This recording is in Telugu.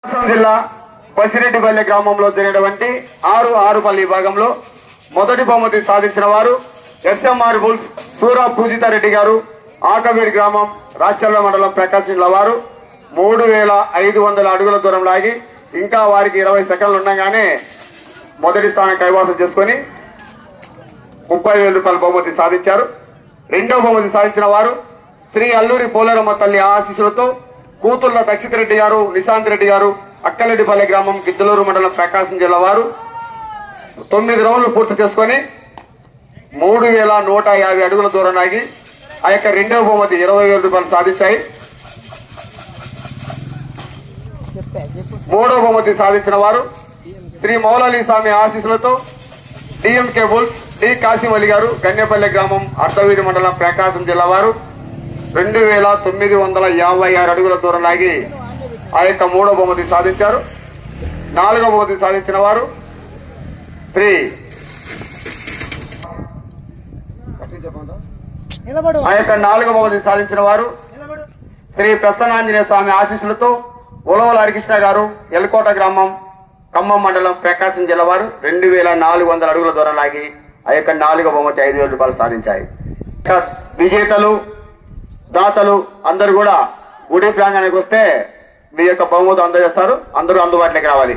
ప్రకాశం జిల్లా బసిరెడ్డిపల్లి గ్రామంలో జరిగినటువంటి 6 పల్లి విభాగంలో మొదటి బహుమతి సాధించిన వారు ఎస్ఎంఆర్ బుల్స్ సూరా పూజితారెడ్డి గారు, ఆకవీడి గ్రామం, రాచర్ల మండలం, ప్రకాశం జిల్లా వారు 3500 అడుగుల దూరం లాగి ఇంకా వారికి 20 సెకండ్లు ఉండగానే మొదటి స్థానం కైవసం చేసుకుని 30,000 రూపాయల బహుమతి సాధించారు. రెండో బహుమతి సాధించిన వారు శ్రీ అల్లూరి పోలేరమ్మ తల్లి ఆశీస్సులతో కూతుళ్ల దక్షిత్ రెడ్డి గారు, నిశాంత్ రెడ్డి గారు, అక్కలెడ్డిపల్లి గ్రామం, గిద్దలూరు మండలం, ప్రకాశం జిల్లా వారు 9 రౌండ్లు పూర్తి చేసుకుని 3150 అడుగుల దూరం ఆగి ఆ యొక్క రెండవ బహుమతి 20,000 రూపాయలు సాధించాయి. మూడో బహుమతి సాధించిన వారు శ్రీ మౌలాలి స్వామి ఆశీస్సులతో DMK bulls D Kasim Ali గారు, గన్నేపల్లి గ్రామం, అర్ధవీడి మండలం, ప్రకాశం జిల్లా వారు 2956 అడుగుల దూరం లాగి ఆ యొక్క మూడో బహుమతి సాధించారు. నాలుగో బహుమతి సాధించిన వారు నాలుగో బహుమతి సాధించిన వారు శ్రీ ప్రసన్నాంజనేయ స్వామి ఆశీస్సులతో ఉలవల హరికృష్ణ గారు, ఎల్కోట గ్రామం, ఖమ్మం మండలం, ప్రకాశం జిల్లా వారు 2400 అడుగుల దూరం లాగి ఆ యొక్క నాలుగో బహుమతి 5,000 రూపాయలు సాధించాయి. విజేతలు, దాతలు అందరూ కూడా గుడి ప్రాంగణానికి వస్తే మీ యొక్క బహుమతి అందజేస్తారు. అందరూ అందుబాటులోకి రావాలి.